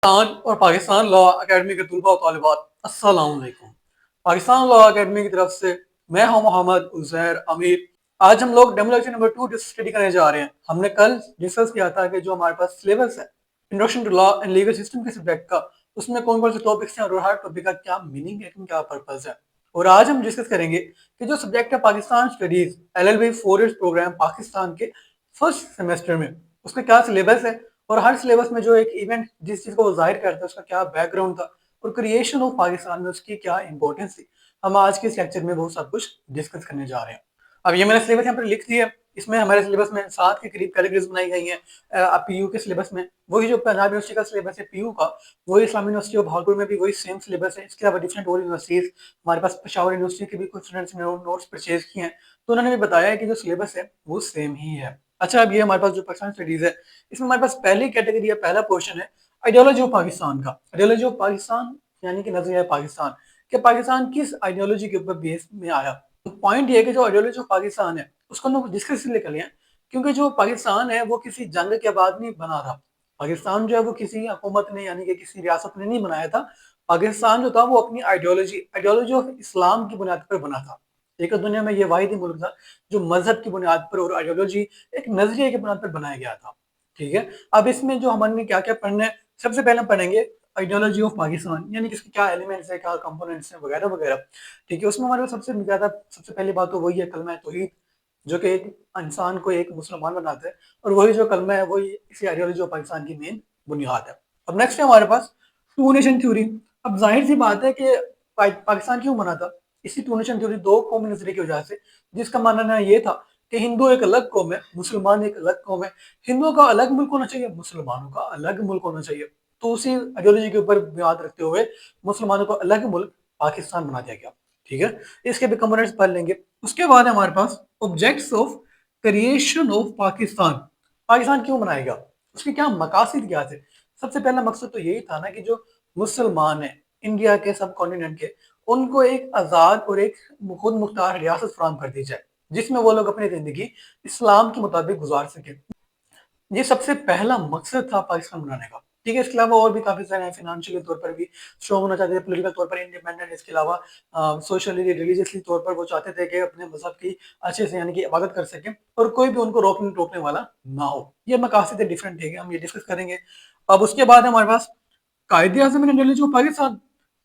और Pakistan law academy के तलबा और तालिबात अस्सलाम वालेकुम। पाकिस्तान लॉ अकेडमी की तरफ से मैं हूं मोहम्मद उजैर अमीर। आज हम लोग डेमो लेक्चर नंबर 2 स्टडी करने जा रहे हैं। हमने कल डिस्कस किया था कि जो हमारे पास सिलेबस है introduction to law and legal system के सब्जेक्ट का, उसमें कौन कौन से टॉपिक्स हैं और हर टॉपिक का क्या मीनिंग है, क्या पर्पज है। और आज हम डिस्कस करेंगे कि जो सब्जेक्ट है Pakistan studies LLB 4 years programme Pakistan के फर्स्ट सेमेस्टर में, उसका क्या सिलेबस है और हर सिलेबस में जो एक इवेंट जिस चीज को वो जाहिर करता है उसका क्या बैकग्राउंड था और क्रिएशन ऑफ पाकिस्तान में उसकी क्या इंपॉर्टेंस थी। हम आज के इस लेक्चर में वो सब कुछ डिस्कस करने जा रहे हैं। अब ये मैंने सिलेबस यहाँ पर लिख दिया है। इसमें हमारे सिलेबस में 7 के करीब कैटेगरीज बनाई गई हैं। अब पीयू के सिलेबस में वही जो पंजाब यूनिवर्सिटी का सिलेबस है पीयू का, वही इस्लामी यूनिवर्सिटी ऑफ भागलपुर में भी वही सेम सिलेबस है। इसके अलावा डिफरेंट और यूनिवर्सिटीज, हमारे पास पेशावर यूनिवर्सिटी के भी कुछ स्टूडेंट्स ने नोट्स परचेज किए हैं, तो उन्होंने भी बताया है कि जो सिलेबस है वो सेम ही है। अच्छा, अब ये हमारे पास जो पाकिस्तान स्टडीज है, इसमें हमारे पास पहली कैटेगरी है, पहला पोर्शन है आइडियोलॉजी ऑफ पाकिस्तान का। आइडियोलॉजी ऑफ पाकिस्तान यानी कि नजरिया पाकिस्तान, कि पाकिस्तान किस आइडियोलॉजी के ऊपर बेस में आया। तो पॉइंट ये है कि जो आइडियोलॉजी ऑफ पाकिस्तान है उसको हम डिस्कस इसलिए कर लिया क्योंकि जो पाकिस्तान है वो किसी जंग के बाद नहीं बना था। पाकिस्तान जो है वो किसी हुकूमत ने यानी कि किसी रियासत ने नहीं बनाया था। पाकिस्तान जो था वो अपनी आइडियोलॉजी आइडियोलॉजी ऑफ इस्लाम की बुनियाद पर बना था। एक दुनिया में ये वाहिद ही मुल्क था जो मजहब की बुनियाद पर और आइडियोलॉजी एक नजरिए की बुनियाद पर बनाया गया था। ठीक है, अब इसमें जो हमने क्या क्या पढ़ना है, सबसे पहले हम पढ़ेंगे आइडियोलॉजी ऑफ पाकिस्तान, यानी कि इसके क्या एलिमेंट्स है, क्या कंपोनेंट्स हैं, वगैरह वगैरह। ठीक है, उसमें हमारे पास सबसे पहली बात तो वही है कलमा तौहीद, जो कि एक इंसान को एक मुसलमान बनाता है, और वही जो कलमा है वही इसी आइडियोलॉजी ऑफ पाकिस्तान की मेन बुनियाद है। अब नेक्स्ट है हमारे पास टू नेशन थ्योरी। अब जाहिर सी बात है कि पाकिस्तान क्यों बना था, इसी टू नेशन थ्योरी, दो कौमी नजरिए की वजह से, जिसका मानना ये था कि हिंदू एक अलग कौम है, मुसलमान एक अलग कौम है। हिंदुओं का अलग मुल्क होना चाहिए, मुसलमानों का अलग मुल्क होना चाहिए। तो उसी आइडियोलॉजी के ऊपर बुनियाद रखते हुए मुसलमानों को अलग मुल्क पाकिस्तान बना दिया गया। ठीक है, इसके भी कंपोनेंट्स पढ़ लेंगे। उसके बाद हमारे पास objects of creation of Pakistan. Pakistan क्यों बनाया गया, उसके क्या मकासद क्या थे। सबसे पहला मकसद तो यही था ना कि जो मुसलमान है इंडिया के सब कॉन्टिनेंट के, उनको एक आज़ाद और एक खुद मुख्तार रियासत फराहम कर दी जाए जिसमें वो लोग अपनी जिंदगी इस्लाम के मुताबिक गुजार सके। ये सबसे पहला मकसद था पाकिस्तान बनाने का। ठीक है, इसके अलावा और भी काफी सारे हैं, फाइनेंशियली तौर पर भी स्ट्रॉन्ग होना चाहते थे, पॉलिटिकल तौर पर इंडिपेंडेंट, इसके अलावा सोशली रिलीजियसली तौर पर वो चाहते थे कि अपने मजहब की अच्छे से यानी कि इबादत कर सकें और कोई भी उनको रोकने टोकने वाला ना हो। ये मकासद डिफरेंट है, हम ये डिस्कस करेंगे। अब उसके बाद हमारे पास Quaid-e Azam in ideology of Pakistan,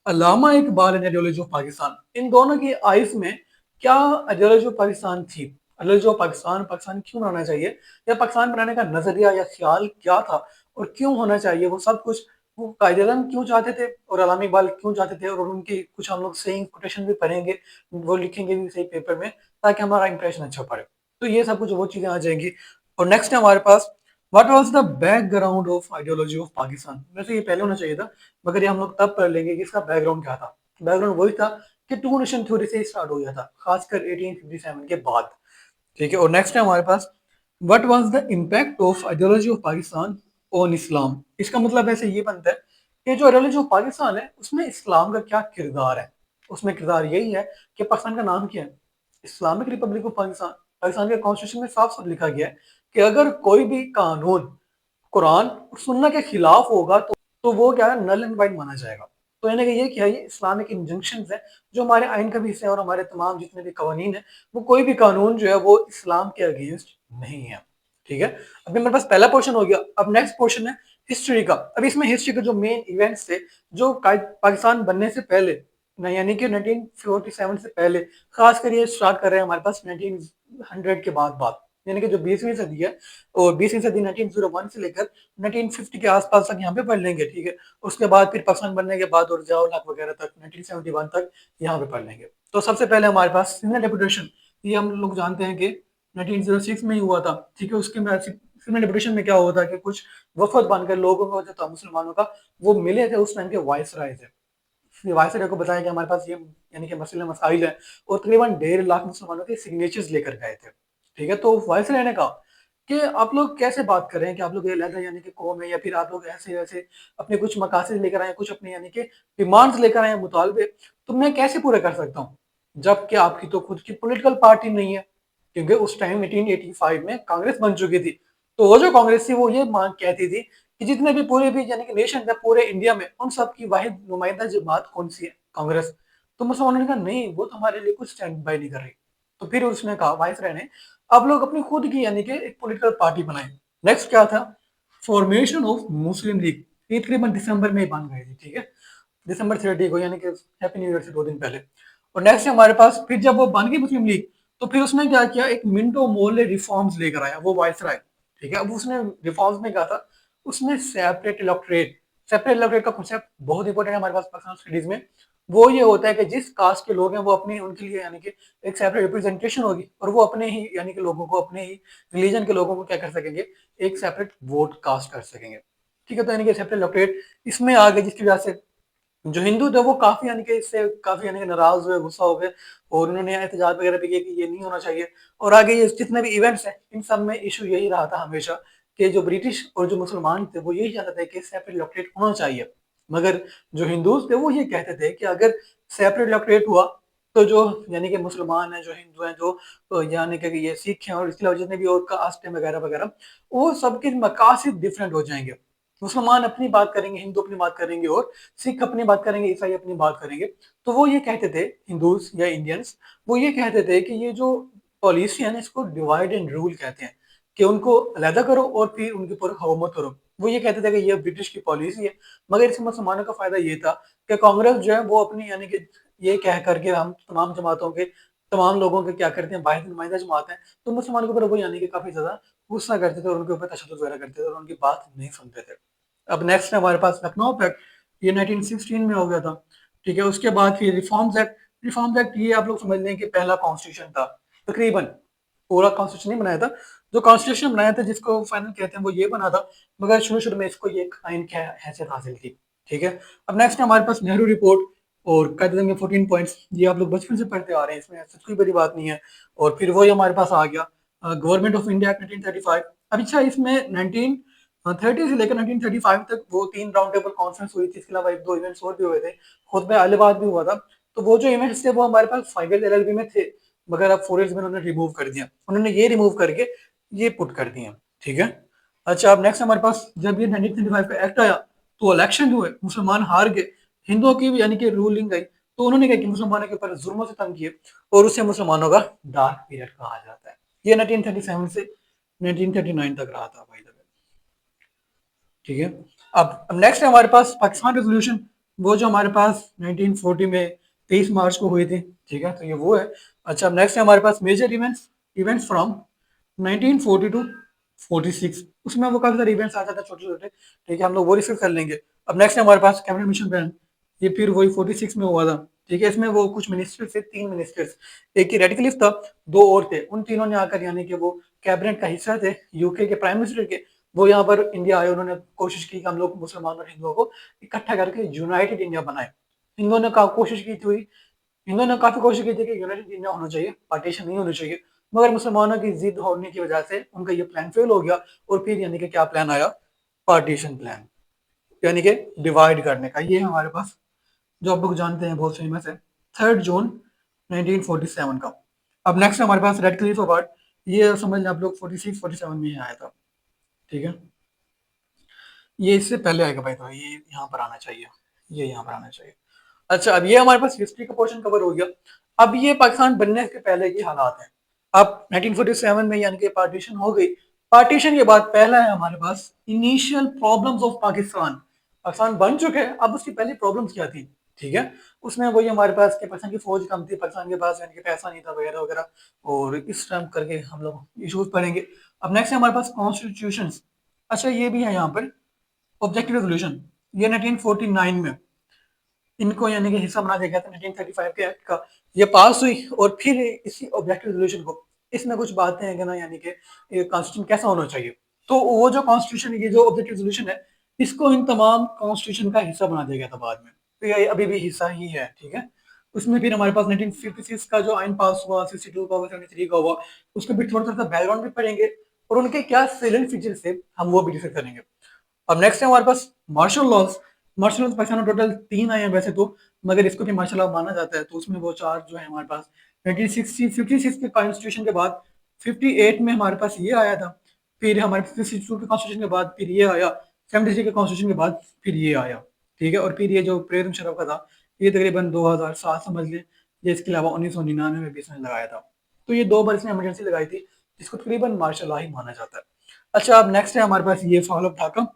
Allama Iqbal in ideology of Pakistan. इन दोनों की आइज में क्या आइडियोलॉजी ऑफ पाकिस्तान थी, आइडियोलॉजी ऑफ पाकिस्तान, पाकिस्तान क्यों बनाना चाहिए, या पाकिस्तान बनाने का नजरिया या ख्याल क्या था और क्यों होना चाहिए, वो सब कुछ वो कायदेआज़म क्यों चाहते थे और अल्लामा इकबाल क्यों चाहते थे, और उनकी कुछ हम लोग सेइंग कोटेशन भी पढ़ेंगे, वो लिखेंगे भी सही पेपर में ताकि हमारा इंप्रेशन अच्छा पड़े। तो ये सब कुछ वो चीजें आ जाएंगी। और नेक्स्ट है हमारे पास what was the background of ideology of Pakistan. वैसे ये पहले होना चाहिए था, मगर ये हम लोग तब पढ़ लेंगे कि इसका बैकग्राउंड क्या था। बैकग्राउंड वही था कि टू नेशन थ्योरी से स्टार्ट हो गया था, खासकर 1857 के बाद। ठीक है, और नेक्स्ट है हमारे पास what was the impact of ideology of Pakistan on Islam. इसका मतलब ऐसे ये बनता है कि जो आइडियोलॉजी ऑफ पाकिस्तान है उसमें इस्लाम का क्या किरदार है। उसमें किरदार यही है कि पाकिस्तान का नाम क्या है, Islamic Republic of Pakistan. Pakistan के कॉन्स्टिट्यूशन में साफ साफ लिखा गया है कि अगर कोई भी कानून कुरान और सुन्ना के खिलाफ होगा तो वो क्या है, नल एंड वाइड माना जाएगा। तो यानी कि ये क्या है, ये इस्लामिक इंजंक्शंस है जो हमारे आइन का भी हिस्सा है, और हमारे तमाम जितने भी कवानीन है, वो कोई भी कानून जो है वो इस्लाम के अगेंस्ट नहीं है। ठीक है, अभी मेरे पास पहला पोर्शन हो गया। अब नेक्स्ट पोर्शन है हिस्ट्री का। अब इसमें हिस्ट्री के जो मेन इवेंट्स थे जो पाकिस्तान बनने से पहले, यानी कि 1947 से पहले, खासकर ये स्टार्ट कर रहे हैं हमारे पास 1900 के बाद बात, यानी कि जो 20वीं सदी है, और 20वीं सदी 1901 से लेकर 1950 के आसपास तक यहाँ पे पढ़ लेंगे। ठीक है, उसके बाद फिर पाकिस्तान बनने के बाद और जाओ लाख वगैरह तक 1971 तक यहाँ पे पढ़ लेंगे। तो सबसे पहले हमारे पास सिंध डेपुटेशन, ये हम लोग जानते हैं कि 1906 में ही हुआ था। ठीक है, उसके बाद सिंध डेपुटेशन में क्या हुआ था कि कुछ वफद बनकर लोगों को जो था मुसलमानों का, वो मिले थे उस टाइम के वायसराय थे। वायसराय को बताया कि हमारे पास ये यानी कि मसले मसाइल है, और तकरीबन 1.5 लाख मुसलमानों के सिग्नेचर्स लेकर गए थे। ठीक है, तो वायसराय ने कहा कि आप लोग कैसे बात कर रहे हैं कि आप लोग ये लहदा यानी कि कौम है, या फिर आप लोग ऐसे ऐसे अपने कुछ मकासद लेकर आए, कुछ अपने यानी कि डिमांड्स लेकर आए, मुतालबे, तो मैं कैसे पूरे कर सकता हूँ जबकि आपकी तो खुद की पॉलिटिकल पार्टी नहीं है। क्योंकि उस टाइम 1885 में कांग्रेस बन चुकी थी। तो वो जो कांग्रेस थी वो ये मांग कहती थी कि जितने भी पूरे भी यानी कि नेशन है पूरे इंडिया में, उन सब की वाहिद नुमाइंदा जमात कौन सी है? कांग्रेस। तो मुसलमानों ने कहा नहीं, वो तो हमारे लिए कुछ स्टैंड बाय नहीं कर रही। तो फिर उसने कहा वाइसराय ने, अब लोग अपनी खुद की यानी कि एक पॉलिटिकल पार्टी बनाए। नेक्स्ट क्या था? Formation of Muslim league. ये तकरीबन दिसंबर में ही बन गई थी, ठीक है, दिसंबर 30 को, यानी कि हैप्पी न्यू ईयर से 2 दिन पहले। और नेक्स्ट हमारे पास फिर जब वो बन गई मुस्लिम लीग, तो फिर उसने क्या किया, एक मिंटो मोर्ले रिफॉर्म्स लेकर आया वो वाइसराय, ठीक है। अब उसने रिफॉर्म्स में क्या था, उसने सेपरेट इलेक्टोरेट का कॉन्सेप्ट बहुत इंपॉर्टेंट है हमारे पास पर्सनल स्टडीज में। वो ये होता है कि जिस कास्ट के लोग हैं वो अपने उनके लिए यानी कि एक सेपरेट रिप्रेजेंटेशन होगी, और वो अपने ही यानी कि लोगों को, अपने ही रिलीजन के लोगों को क्या कर सकेंगे, एक सेपरेट वोट कास्ट कर सकेंगे, ठीक है। तो यानी कि सेपरेट इलेक्टोरेट इसमें आ गए, जिसकी वजह से जो हिंदू थे वो काफी यानी कि इससे काफी यानी कि नाराज हुए, गुस्सा हो गए, और उन्होंने एहतजाज वगैरह भी किया कि ये नहीं होना चाहिए। और आगे ये जितने भी इवेंट्स हैं, इन सब में इशू यही रहा था हमेशा, कि जो ब्रिटिश और जो मुसलमान थे वो यही चाहते थे कि सेपरेट इलेक्टोरेट होना चाहिए, मगर जो हिंदूज थे वो ये कहते थे कि अगर सेपरेट इलेक्टोरेट हुआ तो जो यानी कि मुसलमान है, जो हिंदू हैं, जो यानी कि ये सिख हैं, और इसके अलावा जितने भी और कास्ट है वगैरह वगैरह, वो सबके मकासद डिफरेंट हो जाएंगे। मुसलमान अपनी बात करेंगे, हिंदू अपनी बात करेंगे, और सिख अपनी बात करेंगे, ईसाई अपनी बात करेंगे। तो वो ये कहते थे, हिंदूज या इंडियंस, वो ये कहते थे कि ये जो पॉलिसी है ना, इसको डिवाइड एंड रूल कहते हैं, कि उनको अलहदा करो और फिर उनके ऊपर हुकूमत करो। वो ये कहते थे कि ये ब्रिटिश की पॉलिसी है, मगर इसमें मुसलमानों का फायदा ये था कि कांग्रेस जो है वो अपनी यानी कि ये कह करके हम तमाम जमातों के, तमाम लोगों के क्या करते हैं, वाहिद नुमाइंदा जमात है, तो मुसलमानों के ऊपर वो यानी कि काफी ज्यादा गुस्सा करते थे, और उनके ऊपर तशद्दुद वगैरह करते थे, और उनकी बात नहीं सुनते थे। अब नेक्स्ट है हमारे पास लखनऊ पैक्ट, ये 1916 में हो गया था, ठीक है। उसके बाद फिर रिफॉर्म्स एक्ट ये आप लोग समझ लें कि पहला कॉन्स्टिट्यूशन था, तकरीबन पूरा कॉन्स्टिट्यूशन नहीं बनाया था, जो कॉन्स्टिट्यूशन बनाया था जिसको फाइनल कहते हैं वो ये बना था, मगर शुरू शुरू में इसको ये एक आइन की हैसियत हासिल थी, ठीक है। अब नेक्स्ट है हमारे पास नेहरू रिपोर्ट, और कह देंगे 14 पॉइंट्स, ये आप लोग बचपन से पढ़ते आ रहे हैं, इसमें ऐसी कोई बड़ी बात नहीं है। और फिर वही हमारे पास आ गया गवर्नमेंट ऑफ इंडिया एक्ट 1935। अब अच्छा, इसमें 1930 से लेकर 1935 तक वो 3 राउंड टेबल कॉन्फ्रेंस हुई थी, इसके अलावा 1-2 इवेंट्स और भी हुए थे, खुद में अहमदाबाद भी हुआ था। तो वो जो इवेंट्स थे वो हमारे पास 5 ईयर एलएलबी में थे, मगर अब 4 ईयर्स में उन्होंने रिमूव कर दिया, उन्होंने ये रिमूव करके ये पुट कर दिया, ठीक है। अच्छा, अब नेक्स्ट हमारे पास जब ये 1935 का एक्ट आया, तो इलेक्शन हुए, मुसलमान हार गए, हिंदुओं की भी यानी कि रूलिंग गई, तो उन्होंने क्या कि मुसलमानों के ऊपर जुल्मों से तंग किए, और उसे मुसलमानों का डार्क पीरियड कहा जाता है। ये 1937 से 1939 तक रहा था भाई, ठीक है। अब नेक्स्ट है हमारे पास पाकिस्तान रेजोल्यूशन, वो जो हमारे पास 1940 में 23 मार्च को हुई थी, ठीक है, तो ये वो है। अच्छा, अब नेक्स्ट है हमारे पास major events events from 1940 to 46, उसमें वो काफी सारे इवेंट्स आ जाते हैं छोटे छोटे, ठीक है, हम लोग वो रिसीव कर लेंगे। अब नेक्स्ट है हमारे पास कैबिनेट मिशन प्लान, ये फिर वही 46 में हुआ था, ठीक है। इसमें वो कुछ मिनिस्टर्स थे, 3 मिनिस्टर्स, एक ही रेडक्लिफ था, 2 और थे, उन तीनों ने आकर यानी कि वो कैबिनेट का हिस्सा थे यूके के प्राइम मिनिस्टर के, वो यहाँ पर इंडिया आए, उन्होंने कोशिश की कि हम लोग मुसलमान और हिंदुओं को इकट्ठा करके यूनाइटेड इंडिया बनाए। हिंदुओं ने कोशिश की थी, हिंदुओं ने काफी कोशिश की थी कि यूनाइटेड इंडिया होना चाहिए, पार्टीशन नहीं होनी चाहिए, मगर मुसलमानों की जिद होने की वजह से उनका ये प्लान फेल हो गया, और फिर यानी कि क्या प्लान आया, पार्टीशन प्लान, यानी कि डिवाइड करने का। ये हमारे पास जो आप लोग जानते हैं बहुत फेमस है, 3 जून 1947 का। अब नेक्स्ट हमारे पास रेड क्लिफ अवार्ड, ये समझ लें आप लोग 46-47 में ही आया था, ठीक है। ये इससे पहले आएगा भाई, तो ये यहाँ पर आना चाहिए, ये यहाँ पर आना चाहिए। अच्छा, अब ये हमारे पास हिस्ट्री का पोर्शन कवर हो गया। अब ये पाकिस्तान बनने के पहले की हालात हैं। अब 1947 में यानी कि पार्टीशन हो गई, पार्टीशन के बाद पहला है हमारे पास initial problems of Pakistan. Pakistan बन चुके हैं, अब उसकी पहली प्रॉब्लम्स क्या थी, ठीक है। उसमें वही हमारे पास कि पाकिस्तान की फौज कम थी, पाकिस्तान के पास यानी कि पैसा नहीं था वगैरह वगैरह, और इस टाइम करके हम लोग इशूज पढ़ेंगे। अब नेक्स्ट है हमारे पास कॉन्स्टिट्यूशन। अच्छा, ये भी है यहाँ पर ऑब्जेक्टिव रेजोल्यूशन, ये 1949 में इनको यानी कि हिस्सा बना दिया गया था 1935 के एक्ट का, ये पास हुई, और फिर इसी ऑब्जेक्टिव रेजोल्यूशन को, इसमें कुछ बातें हैं कि ना, यानी कि कॉन्स्टिट्यूशन कैसा होना चाहिए। तो वो जो कॉन्स्टिट्यूशन, ये जो ऑब्जेक्टिव रेजोल्यूशन है, इसको इन तमाम कॉन्स्टिट्यूशन का हिस्सा बना दिया गया था बाद में, तो ये अभी भी हिस्सा ही है, ठीक है। उसमें फिर हमारे पास 1956 का जो आइन पास हुआ, 62 का हुआ, 73 का हुआ, उसके भी थोड़ा सा बैकग्राउंड भी पढ़ेंगे, और उनके क्या सेलेंट फीचर्स थे हम वो भी डिस्कस करेंगे। अब नेक्स्ट है हमारे पास martial laws. Martial laws Pakistan में टोटल 3 आए हैं वैसे तो, मगर इसको भी मार्शल लॉ माना जाता है, तो उसमें वो 4 जो है हमारे पास 1956 के कॉन्स्टिट्यूशन के बाद 58 में हमारे पास ये आया था, फिर हमारे 52 के कॉन्स्टिट्यूशन के बाद फिर ये आया, 76 के कॉन्स्टिट्यूशन के बाद फिर ये आया, ठीक है। और फिर ये जो परवेज़ मुशर्रफ का था, ये तकरीबन 2007 समझ लें, या इसके अलावा 1999 में भी इसने लगाया था। तो ये 2 बार इसने इमरजेंसी लगाई थी, जिसको तकरीबन मार्शल लॉ ही माना जाता है। अच्छा, अब नेक्स्ट है हमारे पास ये फॉल ऑफ ढाका,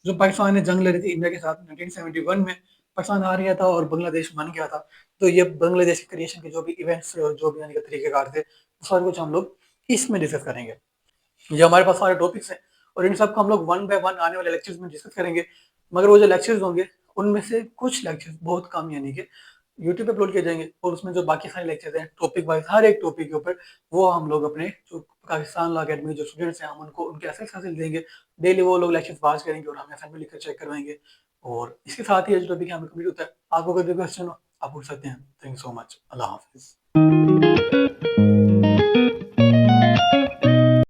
जो पाकिस्तान ने जंग लड़ी थी इंडिया के साथ 1971 में। पाकिस्तान हार गया था और बांग्लादेश बन गया था। तो ये बांग्लादेश की क्रिएशन के जो भी इवेंट्स और जो भी यानी कि तरीक़ेकार थे, सारा कुछ हम लोग इसमें डिस्कस करेंगे। ये हमारे पास सारे टॉपिक्स हैं और इन सबको हम लोग वन बाय वन आने वाले लेक्चर्स में डिस्कस करेंगे। मगर वो जो लेक्चर्स होंगे, उनमें से कुछ लेक्चर्स बहुत कम यानी कि यूट्यूब पे अपलोड किए जाएंगे, और उसमें जो बाकी सारे लेक्चर्स हैं टॉपिक वाइज हर एक टॉपिक के ऊपर, वो हम लोग अपने जो पाकिस्तान लॉ अकेडमी जो स्टूडेंट्स हैं हम उनको उनके असेस देंगे। डेली वो लोग लेक्चर्स पास करेंगे और हमें असाइनमेंट लिखकर चेक करवाएंगे। और इसके साथ ही ये जो टॉपिक हमें कंप्लीट होता है, आपको कोई भी क्वेश्चन हो आप पूछ सकते हैं। Thank you so much. Allah हाफिज़।